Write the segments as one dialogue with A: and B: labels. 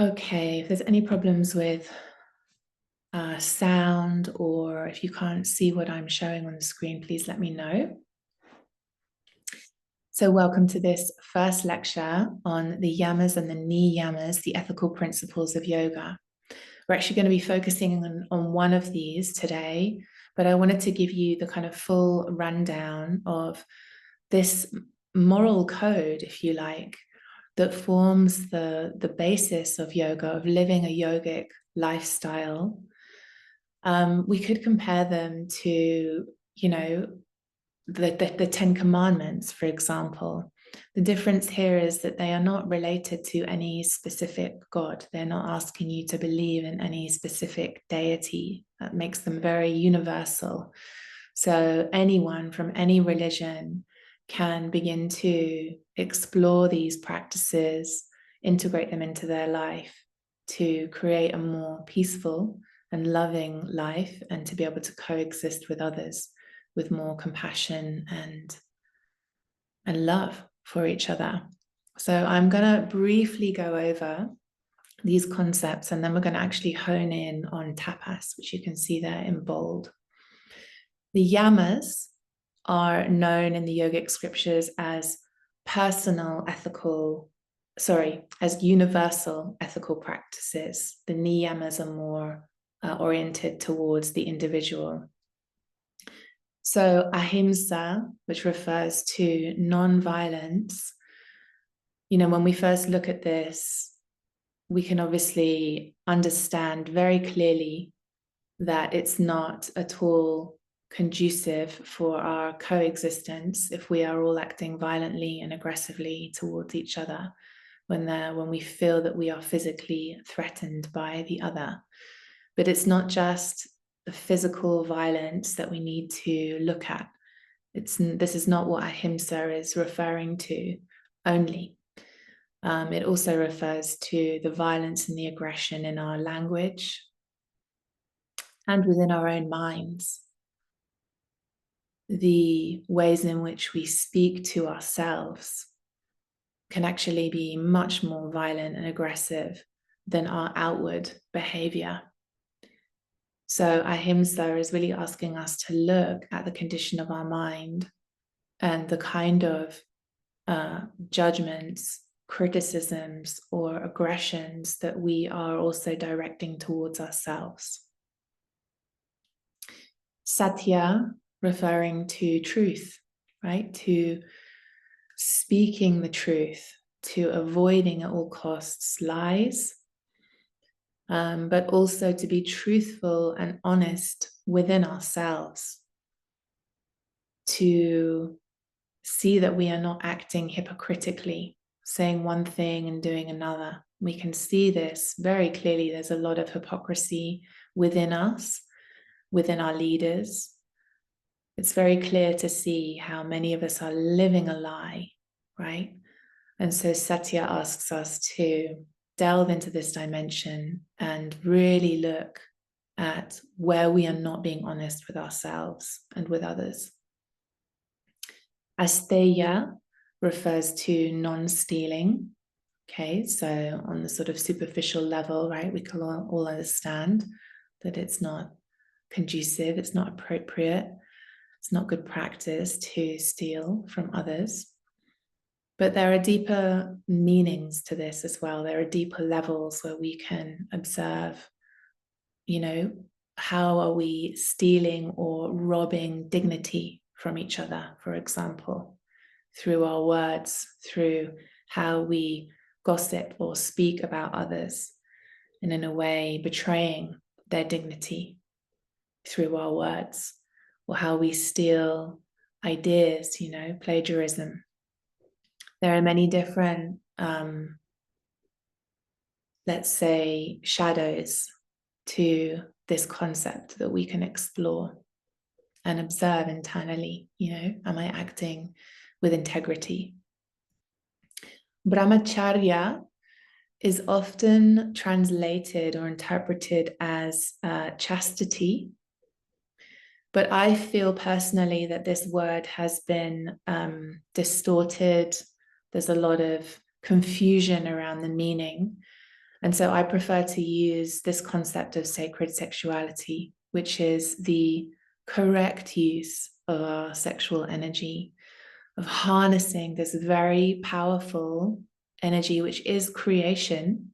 A: Okay, if there's any problems with sound, or if you can't see what I'm showing on the screen, please let me know. So welcome to this first lecture on the yamas and the niyamas, the ethical principles of yoga. We're actually going to be focusing on one of these today, but I wanted to give you the kind of full rundown of this moral code, if you like, that forms the basis of yoga, of living a yogic lifestyle. We could compare them to, the Ten Commandments, for example. The difference here is that they are not related to any specific God. They're not asking you to believe in any specific deity. That makes them very universal. So anyone from any religion can begin to explore these practices, integrate them into their life to create a more peaceful and loving life, and to be able to coexist with others with more compassion and love for each other. So I'm going to briefly go over these concepts, and then we're going to actually hone in on tapas, which you can see there in bold. The yamas are known in the yogic scriptures as as universal ethical practices. The niyamas are more oriented towards the individual. So ahimsa, which refers to non-violence, when we first look at this, we can obviously understand very clearly that it's not at all conducive for our coexistence if we are all acting violently and aggressively towards each other when we feel that we are physically threatened by the other. But it's not just the physical violence that we need to look at. This is not what ahimsa is referring to only. It also refers to the violence and the aggression in our language and within our own minds. The ways in which we speak to ourselves can actually be much more violent and aggressive than our outward behavior. So ahimsa is really asking us to look at the condition of our mind and the kind of judgments, criticisms, or aggressions that we are also directing towards ourselves. Satya, referring to truth, right? To speaking the truth, to avoiding at all costs lies, but also to be truthful and honest within ourselves, to see that we are not acting hypocritically, saying one thing and doing another. We can see this very clearly. There's a lot of hypocrisy within us, within our leaders. It's very clear to see how many of us are living a lie, right? And so Satya asks us to delve into this dimension and really look at where we are not being honest with ourselves and with others. Asteya refers to non-stealing. Okay, so on the sort of superficial level, right, we can all understand that it's not conducive, it's not appropriate, it's not good practice to steal from others. But there are deeper meanings to this as well. There are deeper levels where we can observe, how are we stealing or robbing dignity from each other, for example, through our words, through how we gossip or speak about others, and in a way betraying their dignity through our words, or how we steal ideas, plagiarism. There are many different, let's say, shadows to this concept that we can explore and observe internally. Am I acting with integrity? Brahmacharya is often translated or interpreted as chastity, but I feel personally that this word has been distorted. There's a lot of confusion around the meaning. And so I prefer to use this concept of sacred sexuality, which is the correct use of our sexual energy, of harnessing this very powerful energy, which is creation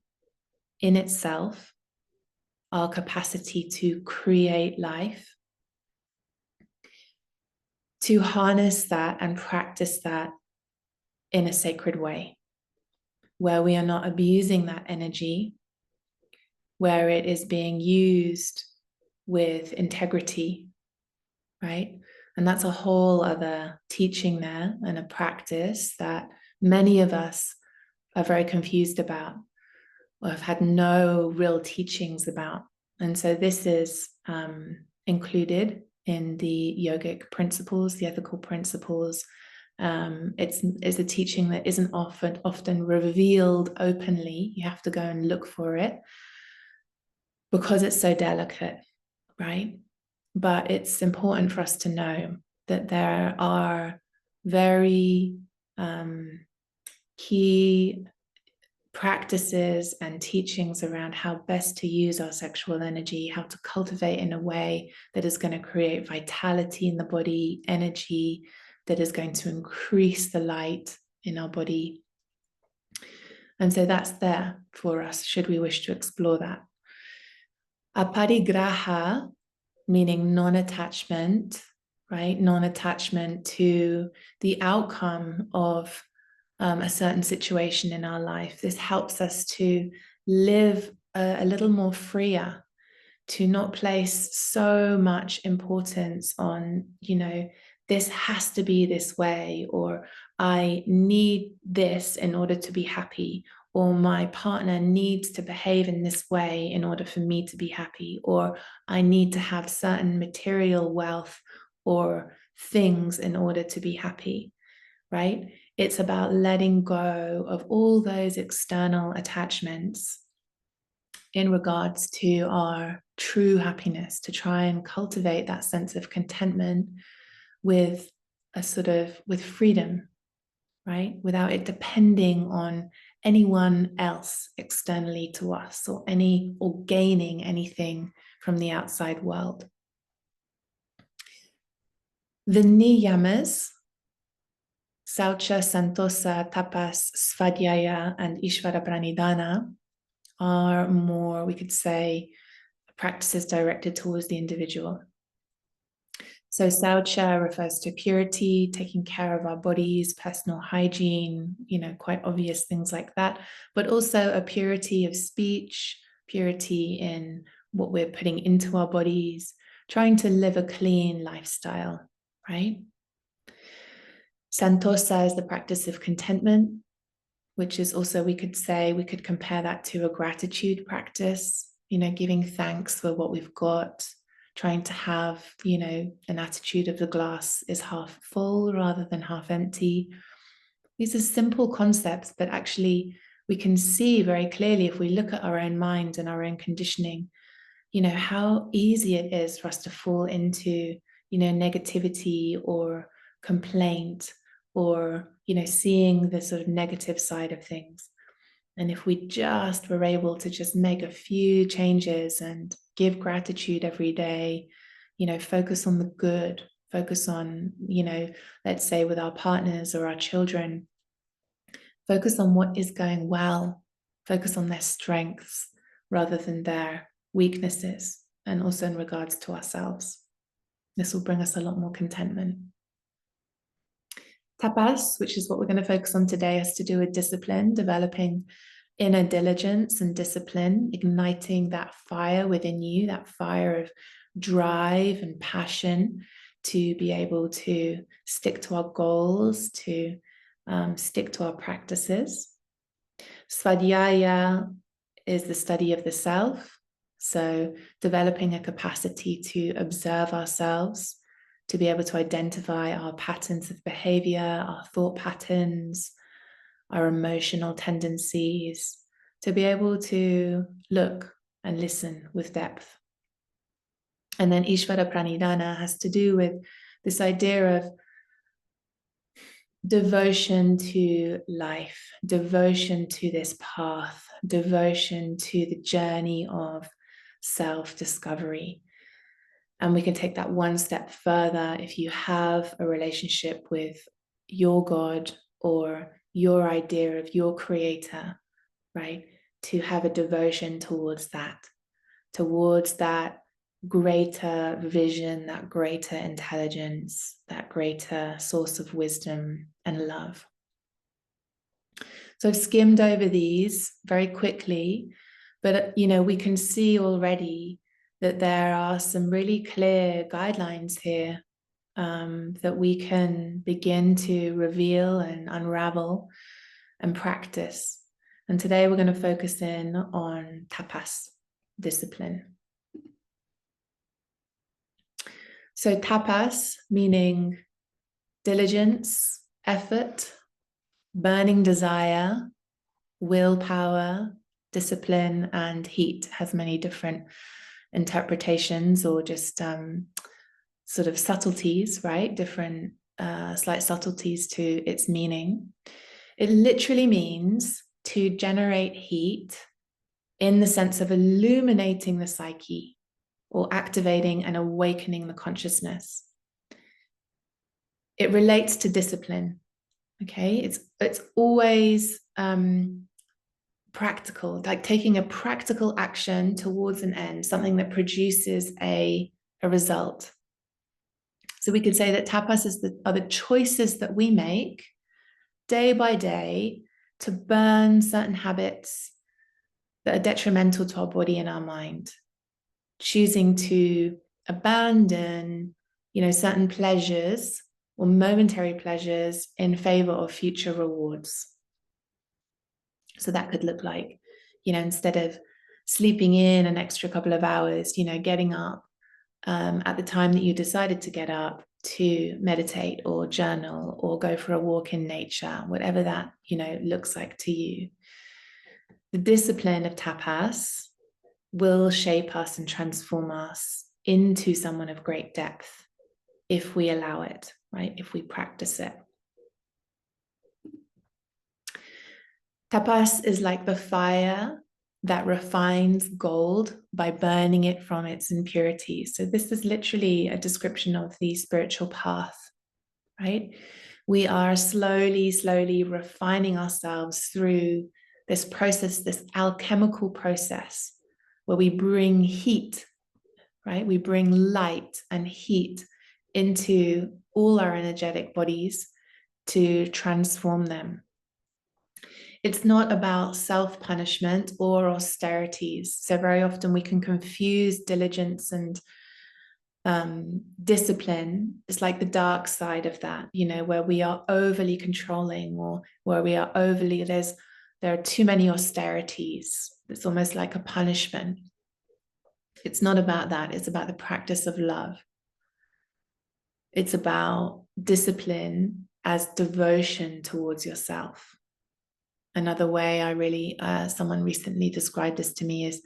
A: in itself, our capacity to create life, to harness that and practice that in a sacred way, where we are not abusing that energy, where it is being used with integrity, right? And that's a whole other teaching there and a practice that many of us are very confused about or have had no real teachings about. And so this is included in the yogic principles, the ethical principles. It's a teaching that isn't often revealed openly. You have to go and look for it because it's so delicate, right? But it's important for us to know that there are very key practices and teachings around how best to use our sexual energy, how to cultivate in a way that is going to create vitality in the body, energy that is going to increase the light in our body. And so that's there for us, should we wish to explore that. Aparigraha, meaning non-attachment, right? Non-attachment to the outcome of a certain situation in our life. This helps us to live a little more freer, to not place so much importance on, this has to be this way, or I need this in order to be happy, or my partner needs to behave in this way in order for me to be happy, or I need to have certain material wealth or things in order to be happy, right? It's about letting go of all those external attachments in regards to our true happiness, to try and cultivate that sense of contentment with with freedom, right? Without it depending on anyone else externally to us or gaining anything from the outside world. The niyamas, Saucha, Santosa, Tapas, Svadhyaya, and Ishvara Pranidhana, are more, we could say, practices directed towards the individual. So Saucha refers to purity, taking care of our bodies, personal hygiene, quite obvious things like that, but also a purity of speech, purity in what we're putting into our bodies, trying to live a clean lifestyle, right? Santosa is the practice of contentment, which is also, we could compare that to a gratitude practice, giving thanks for what we've got, trying to have, an attitude of the glass is half full rather than half empty. These are simple concepts, but actually we can see very clearly if we look at our own mind and our own conditioning, how easy it is for us to fall into, negativity or complaint or, seeing the sort of negative side of things. And if we just were able to just make a few changes and give gratitude every day, focus on the good, focus on, let's say with our partners or our children, focus on what is going well, focus on their strengths rather than their weaknesses, and also in regards to ourselves. This will bring us a lot more contentment. Tapas, which is what we're going to focus on today, has to do with discipline, developing inner diligence and discipline, igniting that fire within you, that fire of drive and passion to be able to stick to our goals, to stick to our practices. Svadhyaya is the study of the self, so developing a capacity to observe ourselves, to be able to identify our patterns of behavior, our thought patterns, our emotional tendencies, to be able to look and listen with depth. And then Ishvara Pranidhana has to do with this idea of devotion to life, devotion to this path, devotion to the journey of self-discovery. And we can take that one step further. If you have a relationship with your God or your idea of your creator, right? To have a devotion towards that greater vision, that greater intelligence, that greater source of wisdom and love. So I've skimmed over these very quickly, but we can see already that there are some really clear guidelines here that we can begin to reveal and unravel and practice. And today we're going to focus in on tapas, discipline. So tapas, meaning diligence, effort, burning desire, willpower, discipline, and heat, has many different interpretations or just sort of subtleties, right? Different slight subtleties to its meaning. It literally means to generate heat in the sense of illuminating the psyche or activating and awakening the consciousness. It relates to discipline, okay? It's always practical, like taking a practical action towards an end, something that produces a result. So we could say that tapas are the choices that we make day by day to burn certain habits that are detrimental to our body and our mind, choosing to abandon, certain pleasures or momentary pleasures in favor of future rewards. So that could look like, instead of sleeping in an extra couple of hours, getting up at the time that you decided to get up to meditate or journal or go for a walk in nature, whatever that, looks like to you. The discipline of tapas will shape us and transform us into someone of great depth if we allow it, right? If we practice it. Tapas is like the fire that refines gold by burning it from its impurities. So this is literally a description of the spiritual path, right? We are slowly refining ourselves through this process, this alchemical process, where we bring heat, right? We bring light and heat into all our energetic bodies to transform them. It's not about self-punishment or austerities. So very often we can confuse diligence and discipline. It's like the dark side of that, where we are overly controlling or where we are there are too many austerities. It's almost like a punishment. It's not about that. It's about the practice of love. It's about discipline as devotion towards yourself. Another way someone recently described this to me is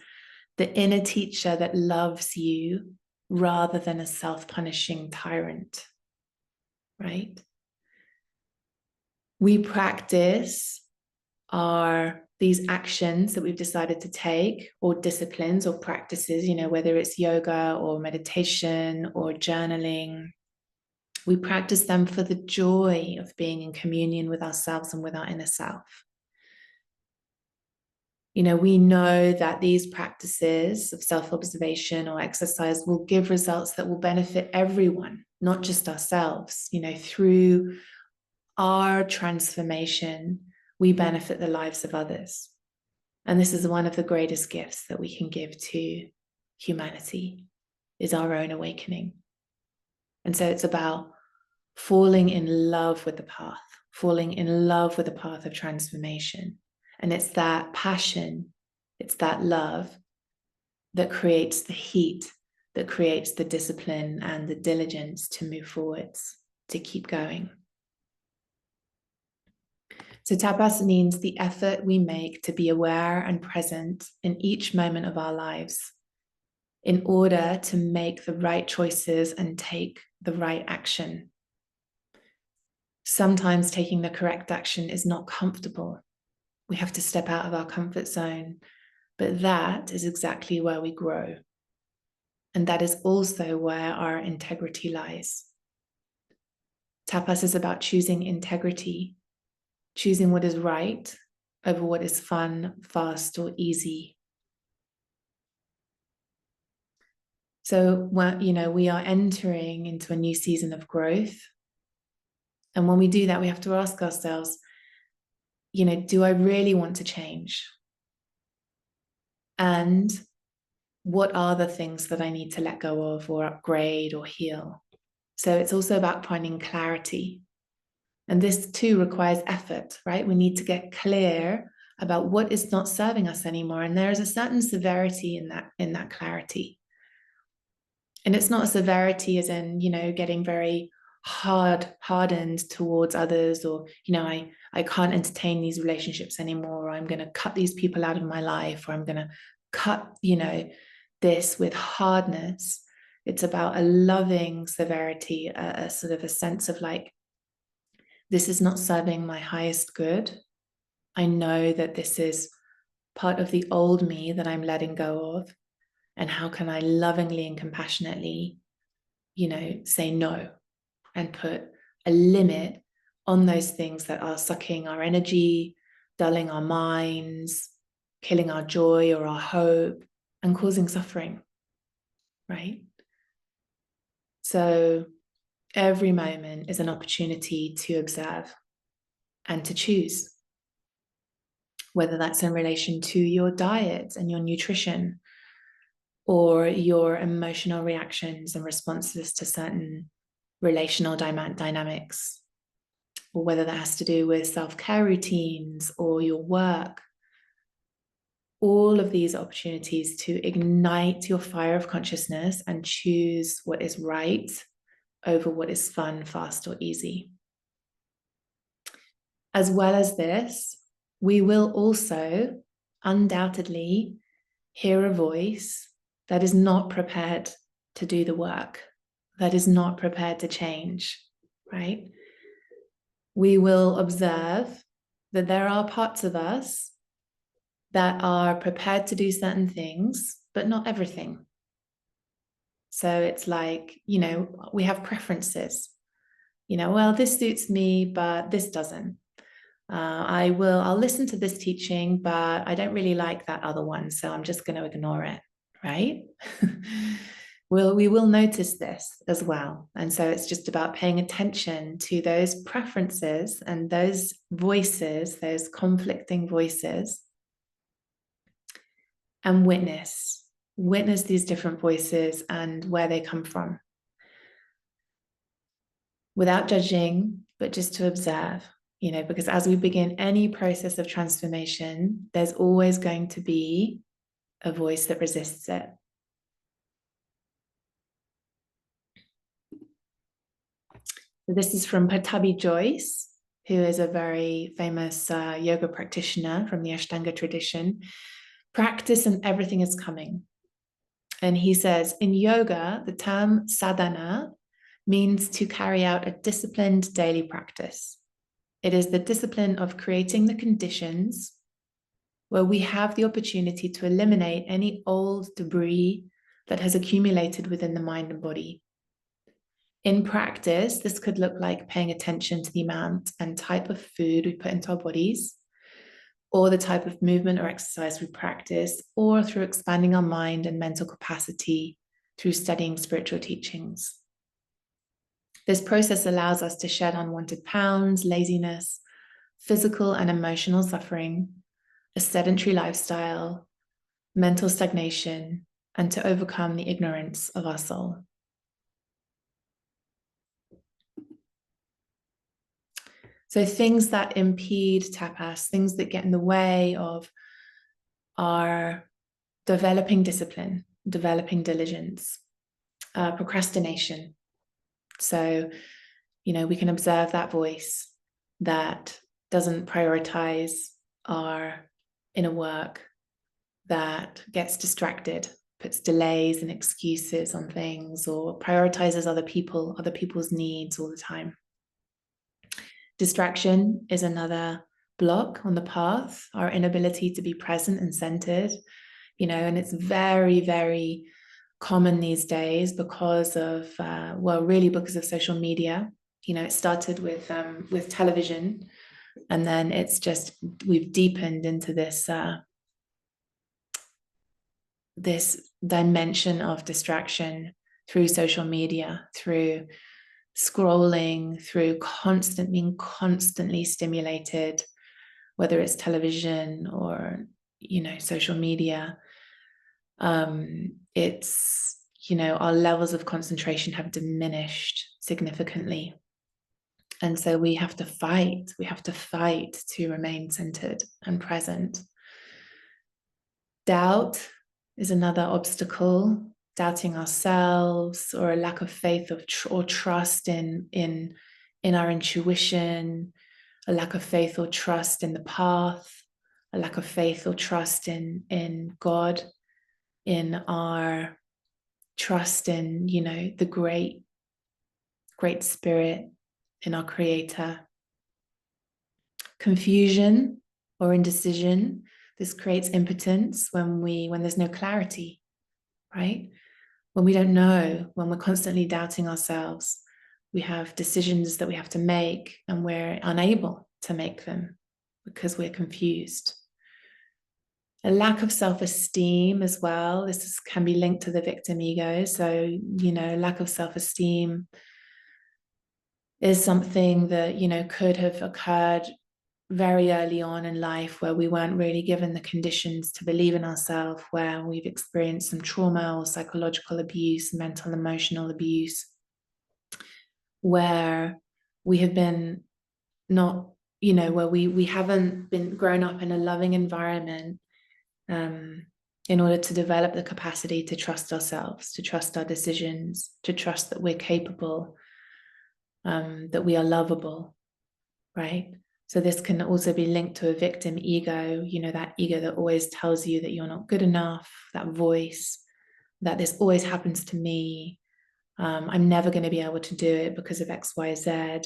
A: the inner teacher that loves you rather than a self-punishing tyrant, right? We practice these actions that we've decided to take, or disciplines or practices, whether it's yoga or meditation or journaling. We practice them for the joy of being in communion with ourselves and with our inner self. We know that these practices of self-observation or exercise will give results that will benefit everyone, not just ourselves. Through our transformation, we benefit the lives of others. And this is one of the greatest gifts that we can give to humanity, is our own awakening. And so it's about falling in love with the path, falling in love with the path of transformation. And it's that passion, it's that love that creates the heat, that creates the discipline and the diligence to move forwards, to keep going. So tapas means the effort we make to be aware and present in each moment of our lives in order to make the right choices and take the right action. Sometimes taking the correct action is not comfortable. We have to step out of our comfort zone, but that is exactly where we grow. And that is also where our integrity lies. Tapas is about choosing integrity, choosing what is right over what is fun, fast, or easy. So, we are entering into a new season of growth. And when we do that, we have to ask ourselves, do I really want to change? And what are the things that I need to let go of or upgrade or heal? So it's also about finding clarity. And this too requires effort, right? We need to get clear about what is not serving us anymore. And there is a certain severity in that clarity. And it's not a severity as in, getting very hardened towards others, or, I can't entertain these relationships anymore, or I'm going to cut these people out of my life, or I'm going to cut, this with hardness. It's about a loving severity, a sort of a sense of like, this is not serving my highest good. I know that this is part of the old me that I'm letting go of. And how can I lovingly and compassionately, say no and put a limit on those things that are sucking our energy, dulling our minds, killing our joy or our hope, and causing suffering, right? So every moment is an opportunity to observe and to choose, whether that's in relation to your diet and your nutrition, or your emotional reactions and responses to certain relational dynamics, or whether that has to do with self-care routines or your work. All of these opportunities to ignite your fire of consciousness and choose what is right over what is fun, fast, or easy. As well as this, we will also undoubtedly hear a voice that is not prepared to do the work, that is not prepared to change, right? We will observe that there are parts of us that are prepared to do certain things, but not everything. So it's like, we have preferences. Well, this suits me, but this doesn't. I'll listen to this teaching, but I don't really like that other one, so I'm just going to ignore it, right? We will notice this as well. And so it's just about paying attention to those preferences and those voices, those conflicting voices, and witness these different voices and where they come from, without judging, but just to observe. Because as we begin any process of transformation, there's always going to be a voice that resists it. So this is from Patabi Joyce, who is a very famous yoga practitioner from the Ashtanga tradition. Practice and everything is coming. And he says, in yoga, the term sadhana means to carry out a disciplined daily practice. It is the discipline of creating the conditions where we have the opportunity to eliminate any old debris that has accumulated within the mind and body. In practice, this could look like paying attention to the amount and type of food we put into our bodies, or the type of movement or exercise we practice, or through expanding our mind and mental capacity through studying spiritual teachings. This process allows us to shed unwanted pounds, laziness, physical and emotional suffering, a sedentary lifestyle, mental stagnation, and to overcome the ignorance of our soul. So things that impede tapas, things that get in the way of our developing discipline, developing diligence, procrastination. So, we can observe that voice that doesn't prioritize our inner work, that gets distracted, puts delays and excuses on things, or prioritizes other people's needs all the time. Distraction is another block on the path, our inability to be present and centered, and it's very, very common these days because of, really because of social media. It started with television, and then we've deepened into this dimension of distraction through social media, through scrolling, through being constantly stimulated, whether it's television or social media. It's our levels of concentration have diminished significantly, and so we have to fight to remain centered and present. Doubt is another obstacle. Doubting ourselves, or a lack of faith or trust in our intuition, a lack of faith or trust in the path, a lack of faith or trust in God, in our trust in the great spirit, in our Creator. Confusion or indecision. This creates impotence when there's no clarity, right? When we don't know, when we're constantly doubting ourselves, we have decisions that we have to make and we're unable to make them because we're confused. A lack of self-esteem as well. This can be linked to the victim ego. So, lack of self-esteem is something that, could have occurred very early on in life, where we weren't really given the conditions to believe in ourselves, where we've experienced some trauma or psychological abuse, mental, emotional abuse, where we have been not, where we haven't been grown up in a loving environment in order to develop the capacity to trust ourselves, to trust our decisions, to trust that we're capable, that we are lovable, right? So this can also be linked to a victim ego, that ego that always tells you that you're not good enough, that voice, that this always happens to me. I'm never going to be able to do it because of X, Y, Z.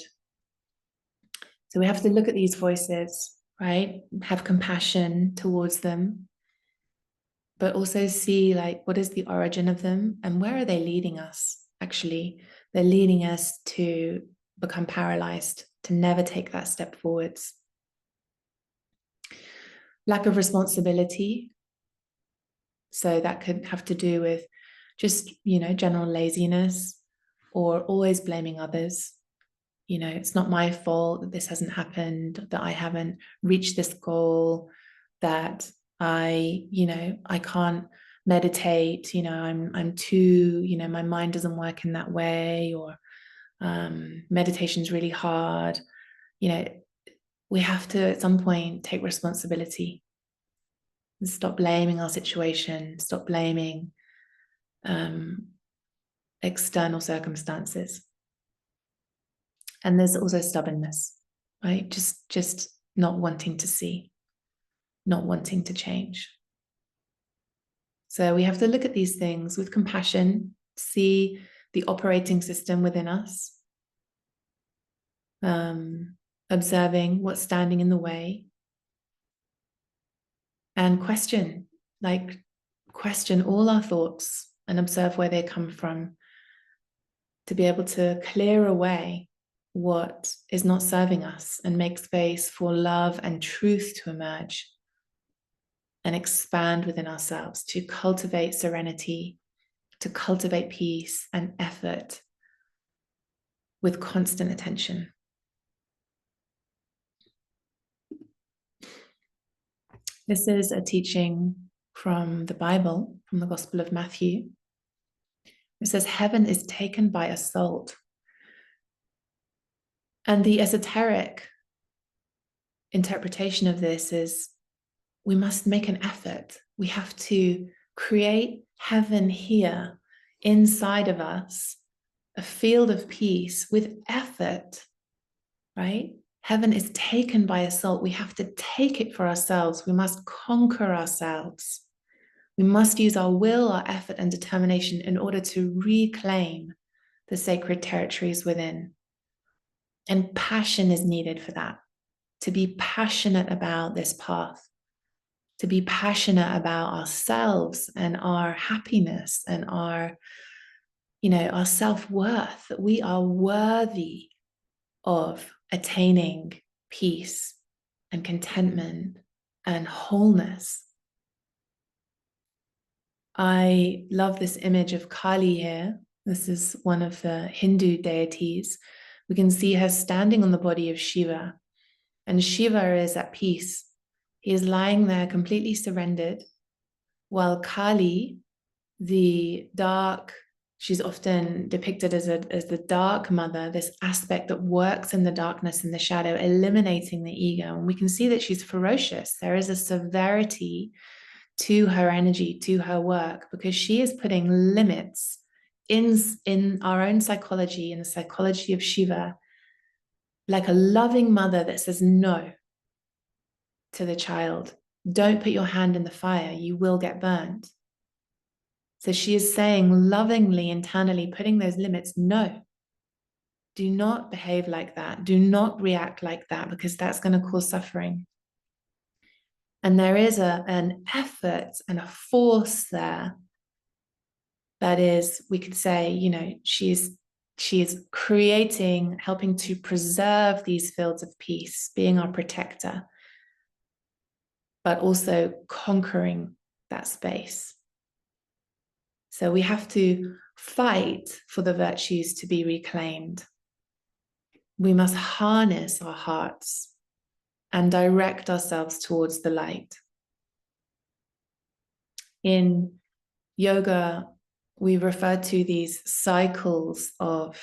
A: So we have to look at these voices, right? Have compassion towards them, but also see what is the origin of them and where are they leading us? Actually, they're leading us to become paralyzed, to never take that step forwards. Lack of responsibility. So that could have to do with just, general laziness, or always blaming others. It's not my fault that this hasn't happened, that I haven't reached this goal, that I can't meditate, I'm too, my mind doesn't work in that way, or meditation's really hard. We have to at some point take responsibility and stop blaming our situation, stop blaming external circumstances. And there's also stubbornness, right? Just not wanting to see, not wanting to change. So we have to look at these things with compassion, see the operating system within us, observing what's standing in the way, and question all our thoughts and observe where they come from, to be able to clear away what is not serving us and make space for love and truth to emerge and expand within ourselves, to cultivate serenity, to cultivate peace and effort with constant attention. This is a teaching from the Bible, from the Gospel of Matthew. It says, heaven is taken by assault. And the esoteric interpretation of this is, we must make an effort. We have to create heaven here inside of us, a field of peace with effort, right? Heaven is taken by assault. We have to take it for ourselves. We must conquer ourselves. We must use our will, our effort, and determination in order to reclaim the sacred territories within. And passion is needed for that, to be passionate about this path, to be passionate about ourselves and our happiness and our, our self-worth, that we are worthy of attaining peace and contentment and wholeness. I love this image of Kali here. This is one of the Hindu deities. We can see her standing on the body of Shiva, and Shiva is at peace. He is lying there completely surrendered, while Kali, the dark, she's often depicted as the dark mother, this aspect that works in the darkness and the shadow, eliminating the ego. And we can see that she's ferocious. There is a severity to her energy, to her work, because she is putting limits in our own psychology, in the psychology of Shiva, like a loving mother that says no to the child. Don't put your hand in the fire, you will get burned. So she is saying lovingly, internally, putting those limits, no, do not behave like that. Do not react like that, because that's going to cause suffering. And there is an effort and a force there that is, we could say, she is creating, helping to preserve these fields of peace, being our protector, but also conquering that space. So we have to fight for the virtues to be reclaimed. We must harness our hearts and direct ourselves towards the light. In yoga, we refer to these cycles of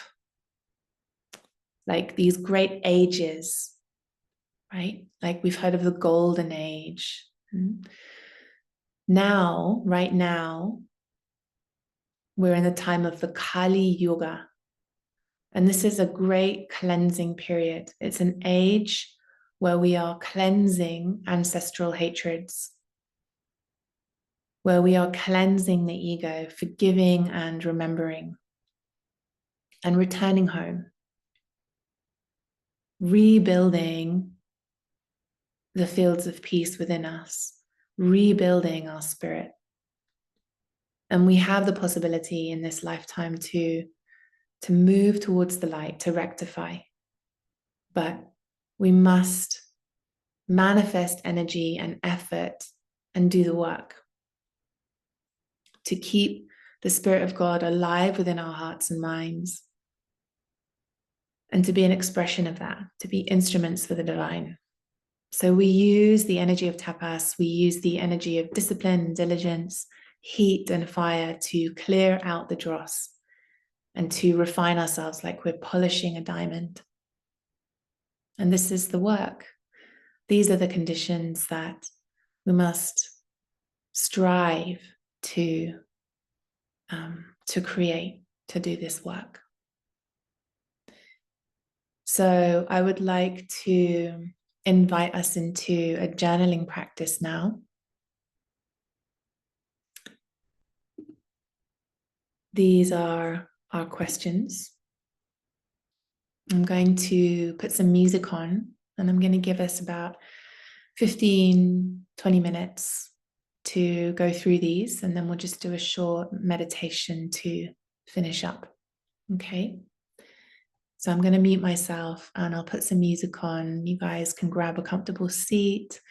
A: like these great ages, right? Like we've heard of the golden age. Now, right now, we're in the time of the Kali Yuga. And this is a great cleansing period. It's an age where we are cleansing ancestral hatreds, where we are cleansing the ego, forgiving and remembering, and returning home, rebuilding the fields of peace within us, rebuilding our spirit. And we have the possibility in this lifetime to move towards the light, to rectify. But we must manifest energy and effort and do the work to keep the Spirit of God alive within our hearts and minds, and to be an expression of that, to be instruments for the divine. So we use the energy of tapas, we use the energy of discipline, diligence, heat and fire to clear out the dross and to refine ourselves like we're polishing a diamond. And this is the work. These are the conditions that we must strive to create, to do this work. So I would like to invite us into a journaling practice now. These are our questions. I'm going to put some music on, and I'm going to give us about 15, 20 minutes to go through these, and then we'll just do a short meditation to finish up. Okay? So I'm going to mute myself and I'll put some music on. You guys can grab a comfortable seat,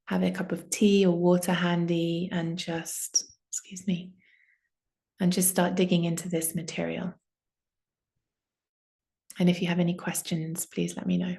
A: have a cup of tea or water handy, and just start digging into this material. And if you have any questions, please let me know.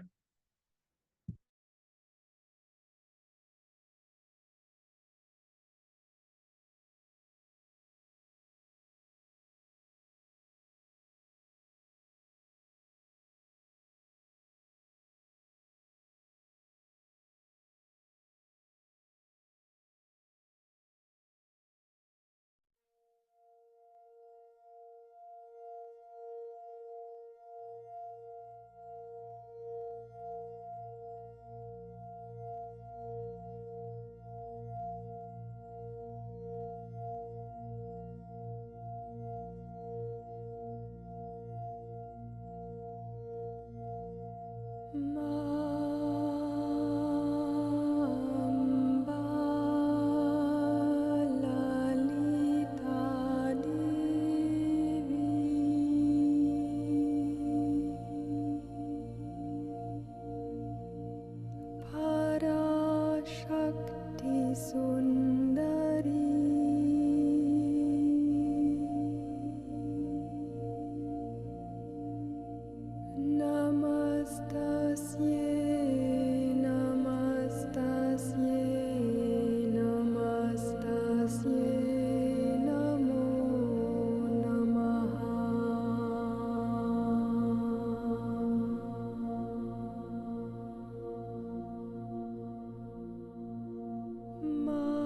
B: Ma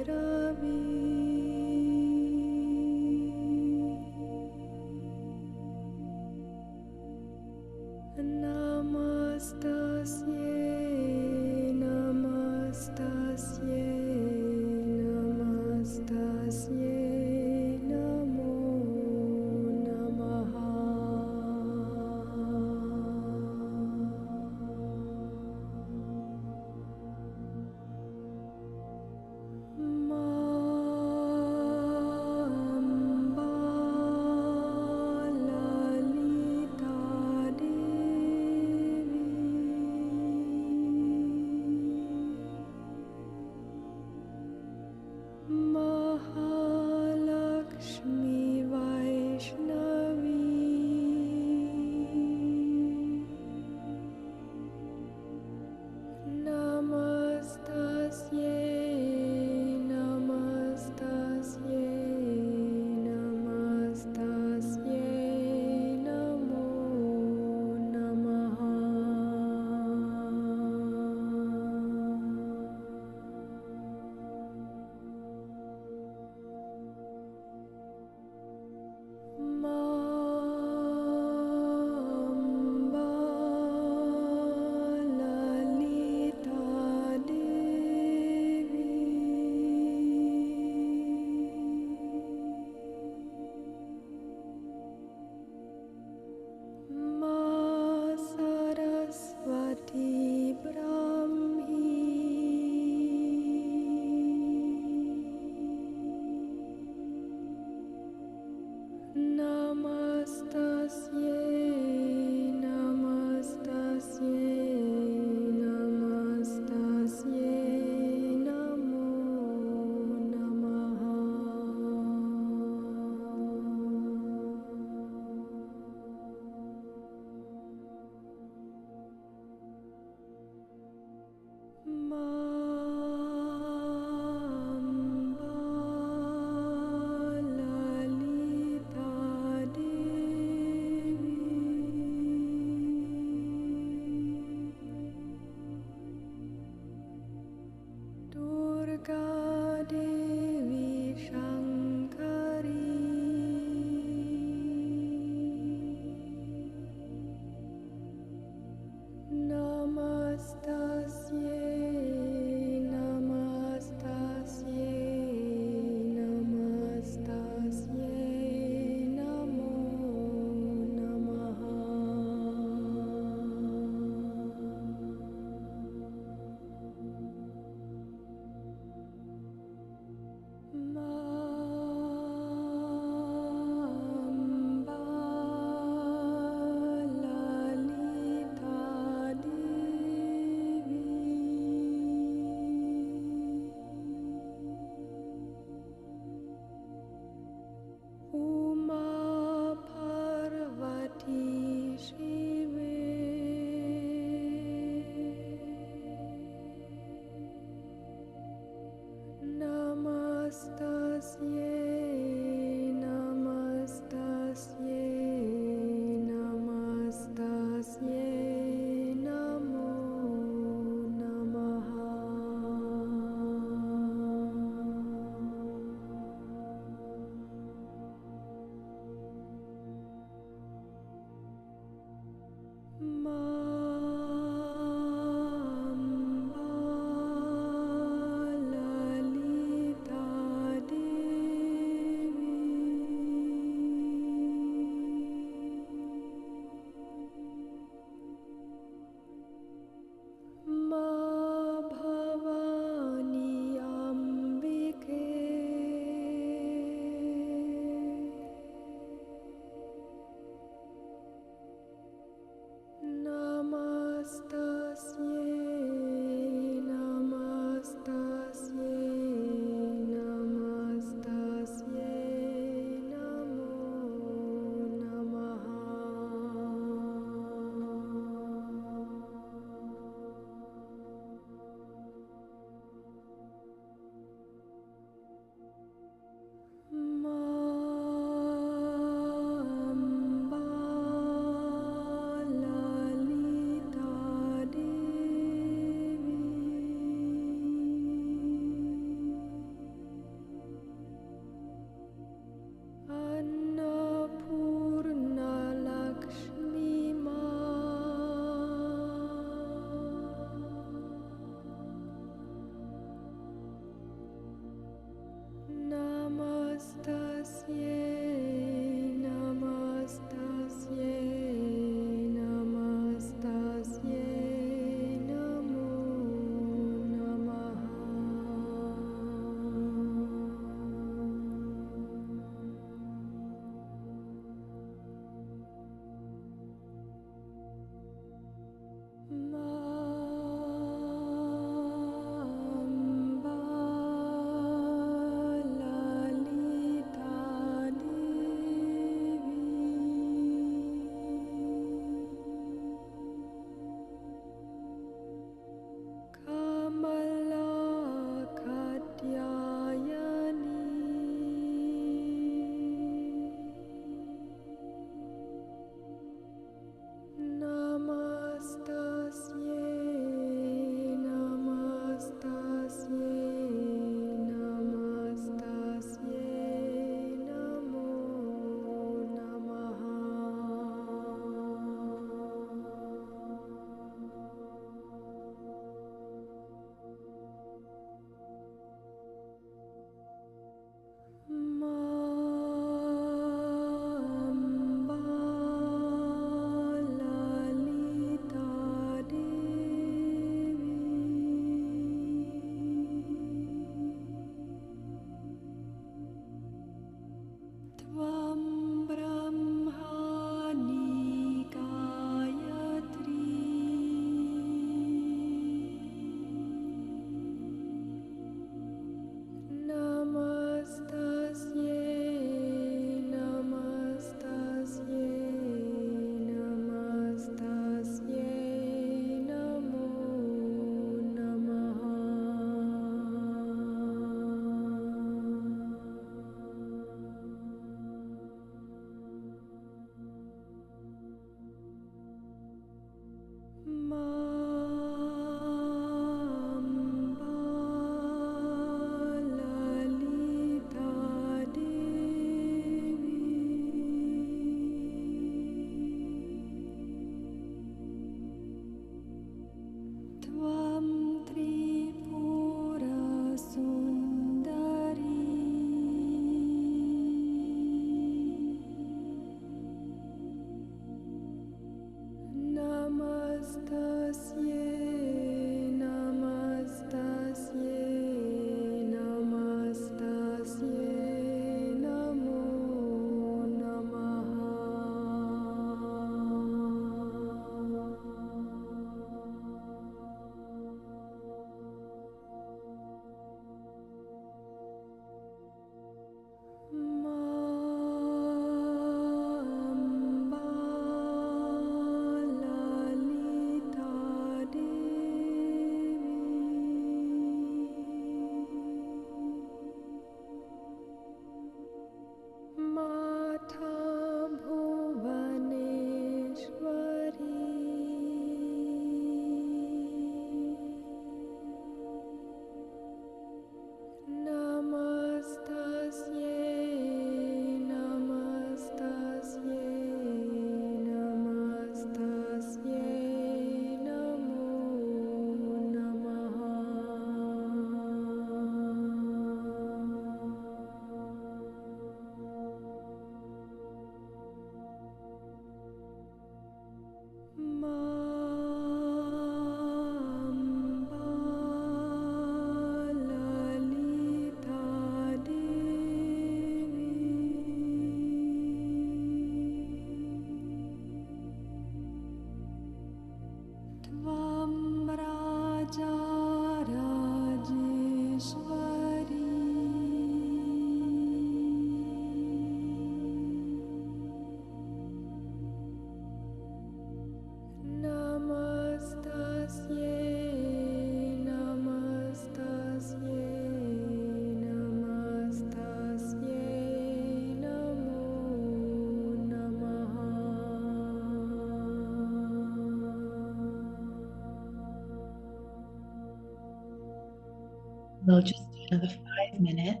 A: We'll just do another 5 minutes.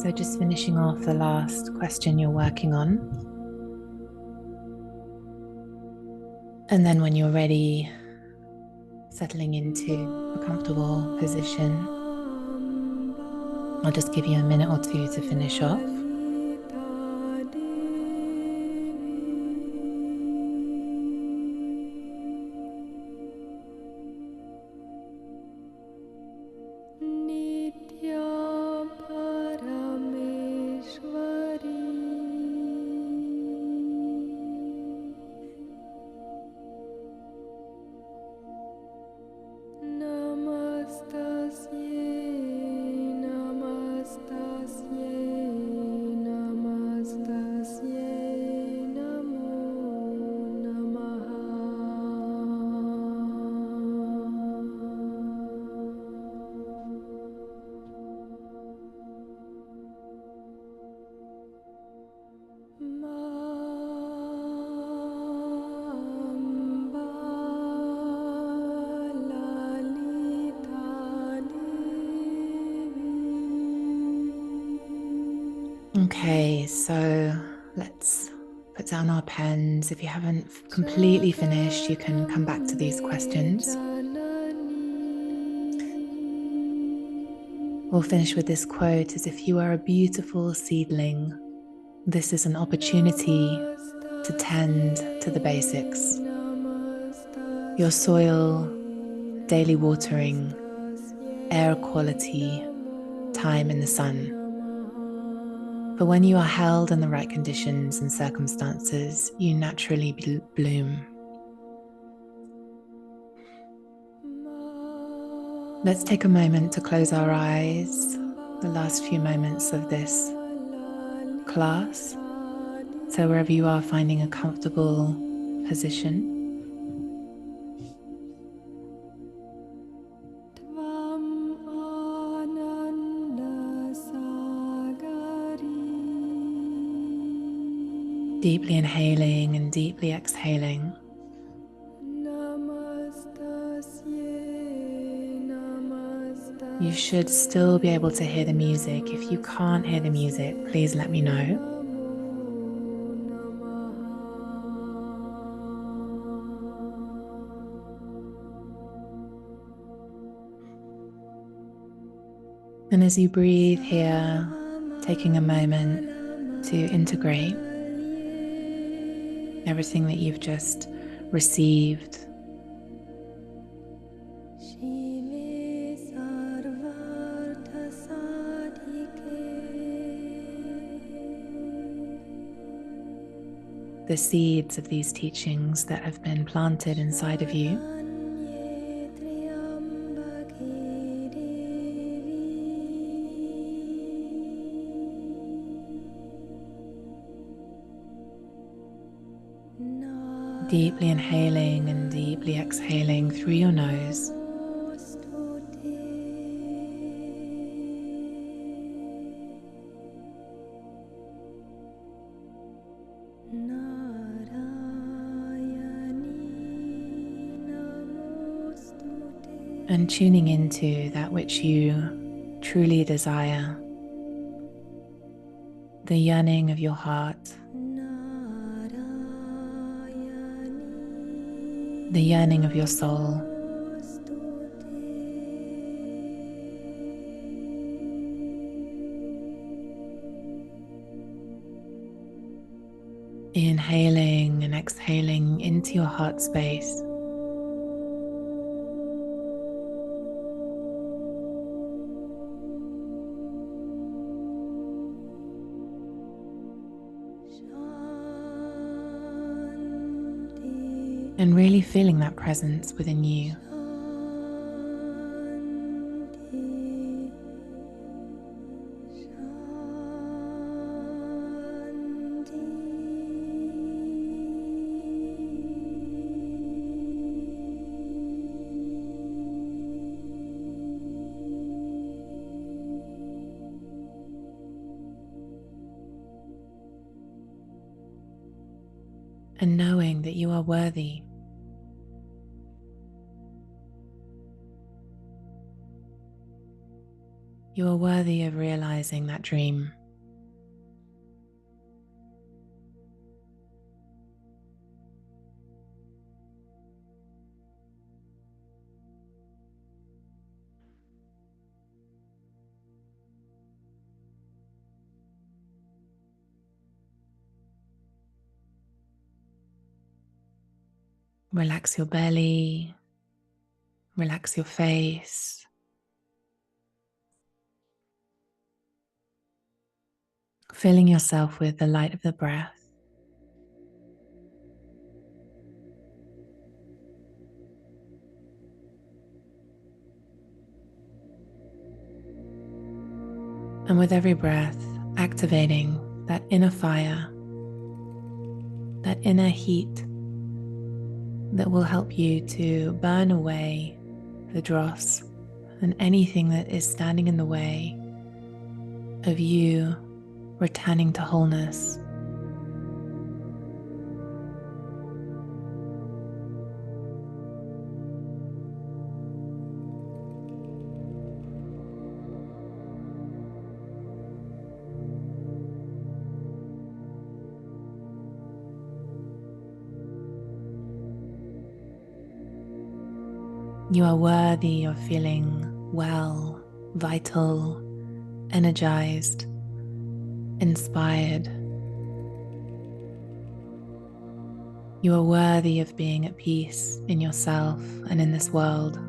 A: So just finishing off the last question you're working on. And then when you're ready, settling into a comfortable position, I'll just give you a minute or two to finish off. Okay, so let's put down our pens. If you haven't completely finished, you can come back to these questions. We'll finish with this quote: as if you are a beautiful seedling, this is an opportunity to tend to the basics. your soil, daily watering, air quality, time in the sun. For when you are held in the right conditions and circumstances, you naturally bloom. Let's take a moment to close our eyes, the last few moments of this class. So wherever you are, finding a comfortable position. Deeply inhaling and deeply exhaling. You should still be able to hear the music. If you can't hear the music, please let me know. And as you breathe here, taking a moment to integrate everything that you've just received. The seeds of these teachings that have been planted inside of you. Deeply inhaling and deeply exhaling through your nose. And tuning into that which you truly desire, the yearning of your heart, the yearning of your soul. Inhaling and exhaling into your heart space. And really feeling that presence within you. And knowing that you are worthy. You are worthy of realizing that dream. Relax your belly, relax your face. Filling yourself with the light of the breath. And with every breath, activating that inner fire, that inner heat that will help you to burn away the dross and anything that is standing in the way of you returning to wholeness. You are worthy of feeling well, vital, energized, inspired. You are worthy of being at peace in yourself and in this world.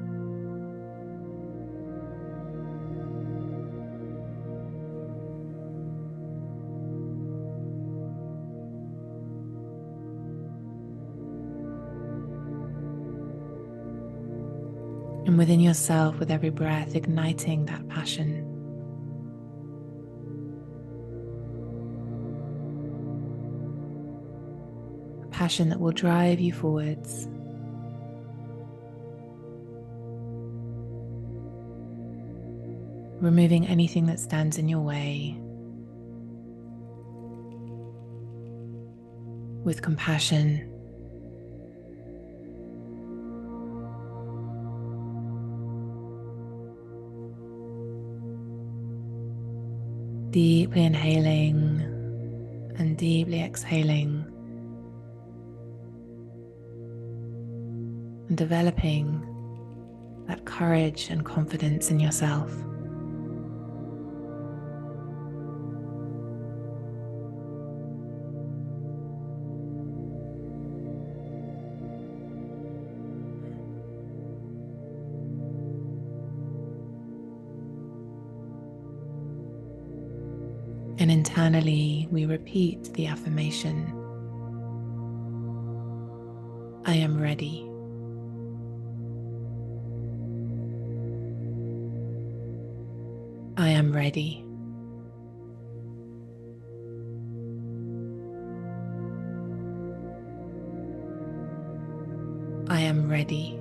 A: And within yourself, with every breath, igniting that passion. A passion that will drive you forwards. Removing anything that stands in your way. With compassion. Deeply inhaling and deeply exhaling. And developing that courage and confidence in yourself. And internally, we repeat the affirmation, I am ready. I am ready. I am ready.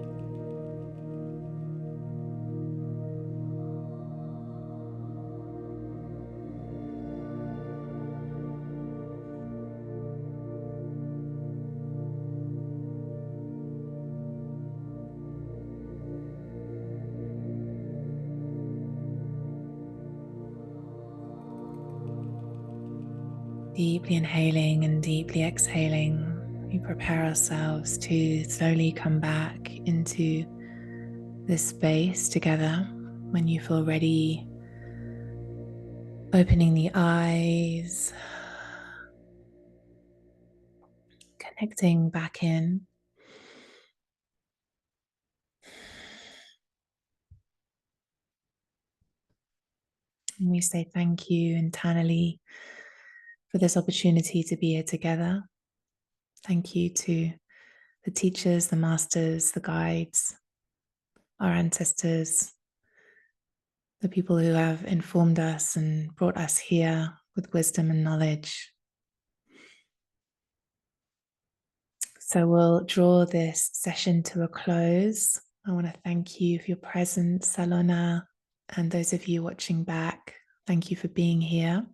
A: Deeply inhaling and deeply exhaling, we prepare ourselves to slowly come back into this space together. When you feel ready, opening the eyes, connecting back in. And we say thank you internally for this opportunity to be here together. Thank you to the teachers, the masters, the guides, our ancestors, the people who have informed us and brought us here with wisdom and knowledge. So we'll draw this session to a close. I want to thank you for your presence, Salona, and those of you watching back. Thank you for being here.